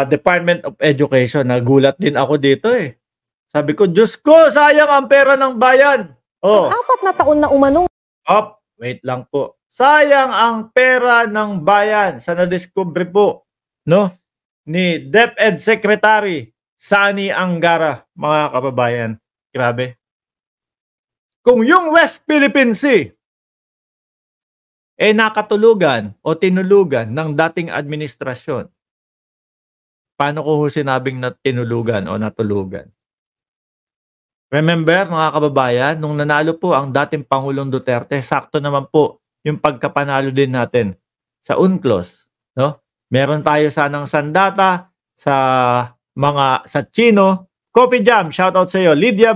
Department of Education. Nagulat din ako dito eh. Sabi ko, Diyos ko, sayang ang pera ng bayan. Oh. 4 na taon na umanong. Wait lang po. Sayang ang pera ng bayan sa nadiscover po, no, ni DepEd Secretary Sani Angara, mga kababayan. Grabe. Kung yung West Philippine Sea nakatulugan o tinulugan ng dating administrasyon, paano ko sinabing na tinulugan o natulugan? Remember, mga kababayan, nung nanalo po ang dating Pangulong Duterte, sakto naman po yung pagkapanalo din natin sa UNCLOS, no? Meron tayo sanang sandata sa Chino. Coffee Jam, shoutout sa iyo. Lydia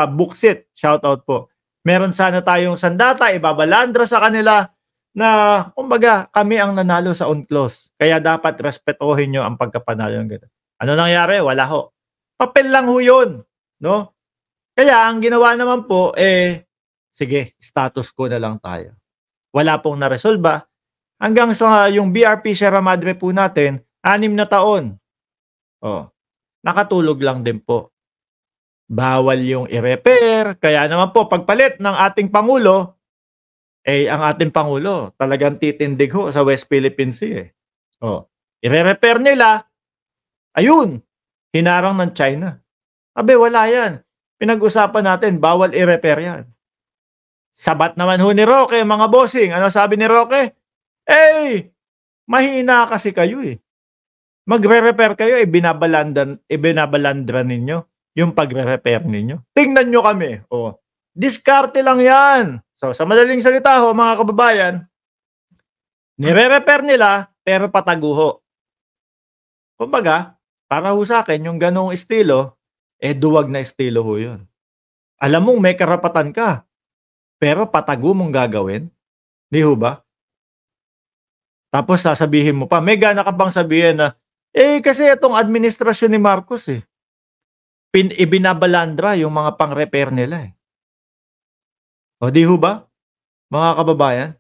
Buksit, shoutout po. Meron sana tayong sandata, ibabalandra sa kanila na, kumbaga, kami ang nanalo sa UNCLOS. Kaya dapat respetuhin nyo ang pagkapanalo ng gano'n. Ano nangyari? Wala ho. Papel lang ho yun, no? Kaya ang ginawa naman po, sige, status quo na lang tayo. Wala pong naresolba. Hanggang sa yung BRP Sierra Madre po natin, 6 na taon. Nakatulog lang din po. Bawal yung i-repair. Kaya naman po, pagpalit ng ating Pangulo, ang ating Pangulo, talagang titindig ho sa West Philippine Sea. I-repair nila, ayun, hinarang ng China. Wala yan. Pinag-usapan natin, bawal i-repair yan. Sabat naman ho ni Roque, mga bossing. Ano sabi ni Roque? Mahina kasi kayo eh. Magre-repair kayo, ibinabalandra ninyo yung pagre-repair ninyo. Tingnan nyo kami. Diskarte lang yan. So, sa madaling salita ho, mga kababayan, nire-repair nila, pero pataguho. Kumbaga, para ho sa akin, yung ganong estilo, duwag na estilo ho yun. Alam mong may karapatan ka, pero patago mong gagawin. Di ho ba? Tapos sasabihin mo pa, may gana ka bang sabihin na, kasi itong administrasyon ni Marcos ibinabalandra yung mga pang-repair nila di ho ba? Mga kababayan?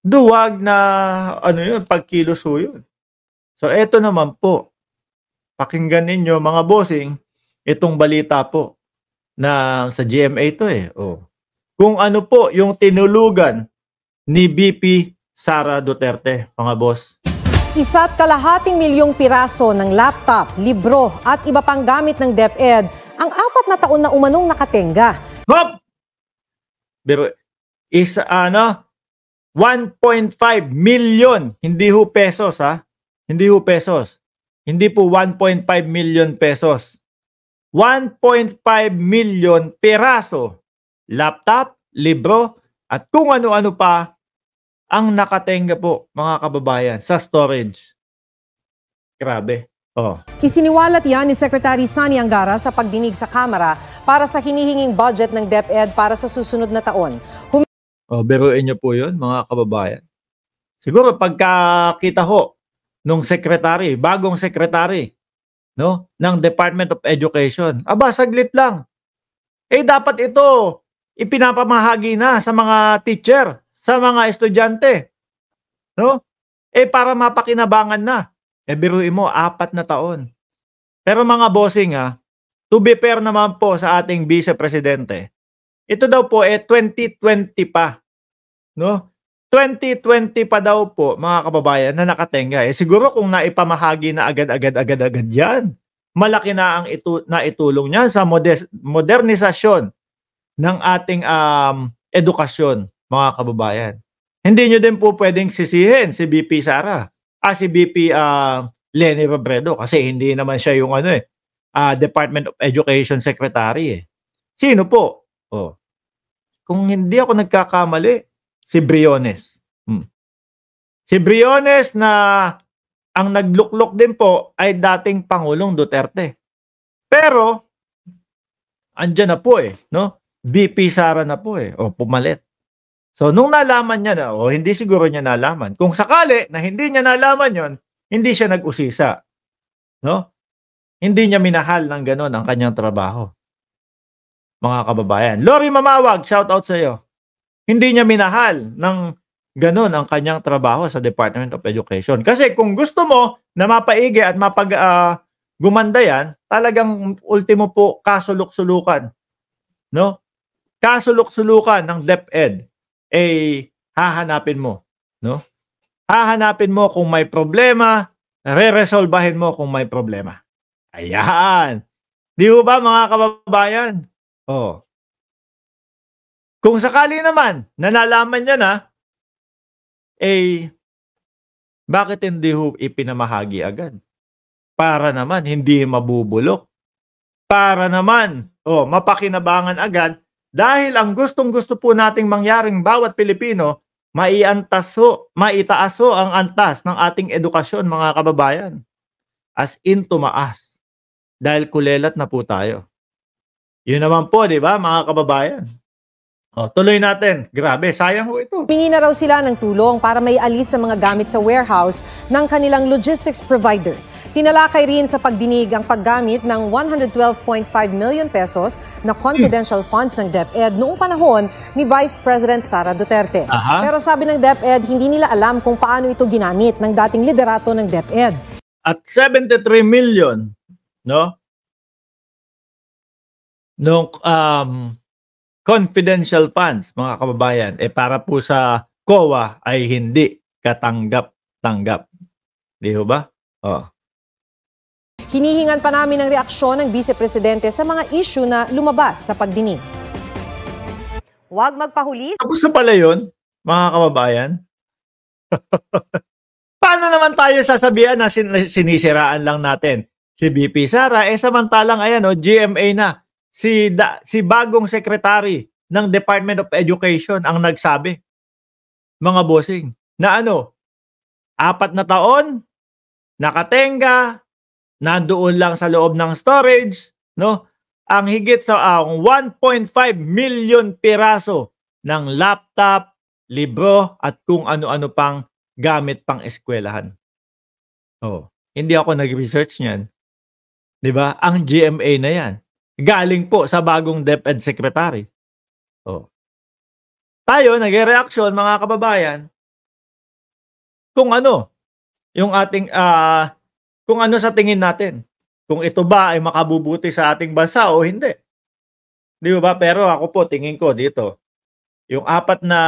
Duwag na, pagkilos ho yun. So, eto naman po, pakinggan ninyo mga bossing, itong balita po na sa GMA to kung ano po yung tinulugan ni VP Sara Duterte, mga boss. 1.5 milyong piraso ng laptop, libro at iba pang gamit ng DepEd ang 4 na taon na umanong nakatenga. Pero 1.5 million, hindi ho pesos Hindi ho pesos. Hindi po 1.5 million pesos. 1.5 million piraso, laptop, libro, at kung ano-ano pa ang nakatenga po, mga kababayan, sa storage. Grabe. Isiniwalat yan ni Secretary Sani Angara sa pagdinig sa Kamara para sa hinihinging budget ng DepEd para sa susunod na taon. Biruin niyo po yun, mga kababayan. Siguro pagkakita ho nung secretary, bagong secretary, no, ng Department of Education. Saglit lang. Dapat ito ipinapamahagi na sa mga teacher, sa mga estudyante. No? Para mapakinabangan na. Biruin mo, 4 na taon. Pero mga bossing to be fair naman po sa ating Vice Presidente, ito daw po 2020 pa. No? 2020 pa daw po, mga kababayan, na nakatenga. Siguro kung naipamahagi na agad-agad yan, malaki na ang naitulong niya sa modernisasyon ng ating edukasyon, mga kababayan. Hindi nyo din po pwedeng sisihin si VP Sara, si VP Leni Robredo, kasi hindi naman siya yung Department of Education Secretary. Sino po? Kung hindi ako nagkakamali, si Briones. Si Briones na ang nagluklok din po ay dating Pangulong Duterte. Pero, andyan na po no? VP Sara na po pumalit. So, nung nalaman niya na, hindi siguro niya nalaman. Kung sakali na hindi niya nalaman yon, hindi siya nag-usisa. No? Hindi niya minahal ng ganon ang kanyang trabaho. Mga kababayan. Lori Mamawag, shout out sa iyo. Hindi niya minahal ng Ganon ang kanyang trabaho sa Department of Education. Kasi kung gusto mo na mapaigi at gumanda yan, talagang ultimo po kasulok-sulukan, no? Kasulok-sulukan ng DepEd hahanapin mo, no? Hahanapin mo kung may problema, re-resolbahin mo kung may problema. Ayan. Di ba mga kababayan? Oh. Kung sakali naman na nalaman niya na, bakit hindi ipinamahagi agad? Para naman hindi mabubulok. Para naman mapakinabangan agad dahil ang gustong-gusto po nating mangyaring bawat Pilipino, maitaas ang antas ng ating edukasyon mga kababayan. As in tumaas. Dahil kulelat na po tayo. Yun naman po, di ba mga kababayan? Tuloy natin. Grabe, sayang ho ito. Humingi na raw sila ng tulong para may alis sa mga gamit sa warehouse ng kanilang logistics provider. Tinalakay rin sa pagdinig ang paggamit ng 112.5 million pesos na confidential funds ng DepEd noong panahon ni Vice President Sara Duterte. Pero sabi ng DepEd, hindi nila alam kung paano ito ginamit ng dating liderato ng DepEd. At 73 million, no? Nung confidential funds, mga kababayan, para po sa COA ay hindi katanggap-tanggap. Di ba? Hinihingan pa namin ng reaksyon ng Vice Presidente sa mga issue na lumabas sa pagdinig. Huwag magpahuli. Tapos na pala yun, mga kababayan. Paano naman tayo sasabihan na sinisiraan lang natin si VP Sara, samantalang ayan, GMA na. Si bagong secretary ng Department of Education ang nagsabi, mga bossing, na 4 na taon, nakatenga, nandoon lang sa loob ng storage, no? Ang higit sa 1.5 million piraso ng laptop, libro, at kung ano-ano pang gamit pang eskwelahan. Hindi ako nag-research niyan. 'Di ba? Ang GMA na 'yan. Galing po sa bagong DepEd Secretary. Tayo, nag-reaction mga kababayan, kung yung ating, kung ano sa tingin natin. Kung ito ba ay makabubuti sa ating bansa o hindi. Di ba? Pero ako po, tingin ko dito, yung 4 na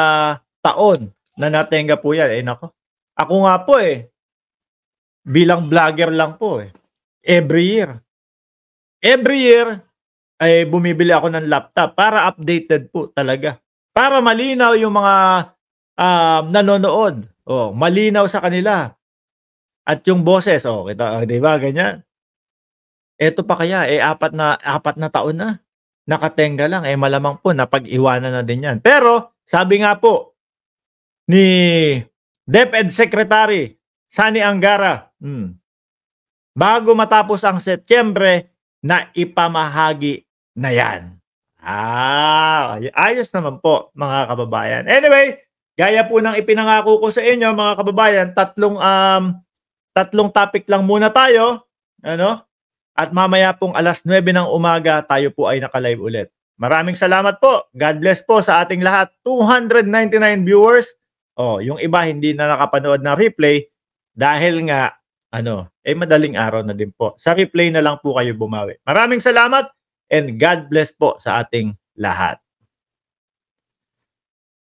taon na natenga po yan, nako. Ako nga po bilang vlogger lang po every year, ay bumibili ako ng laptop para updated po talaga. Para malinaw yung mga nanonood. Malinaw sa kanila. At yung boses, kita, di ba, ganyan. Ito pa kaya, 4 na taon na. Nakatenga lang, malamang po napag-iwanan na din yan. Pero, sabi nga po, ni DepEd Secretary Sani Angara, bago matapos ang Setyembre, na ipamahagi na yan. Ayos naman po, mga kababayan. Anyway, gaya po ng ipinangako ko sa inyo, mga kababayan, tatlong topic lang muna tayo. At mamaya pong 9:00 ng umaga, tayo po ay naka-live ulit. Maraming salamat po. God bless po sa ating lahat. 299 viewers. Yung iba hindi na nakapanood na replay dahil nga madaling araw na din po. Sa replay na lang po kayo bumawi. Maraming salamat and God bless po sa ating lahat.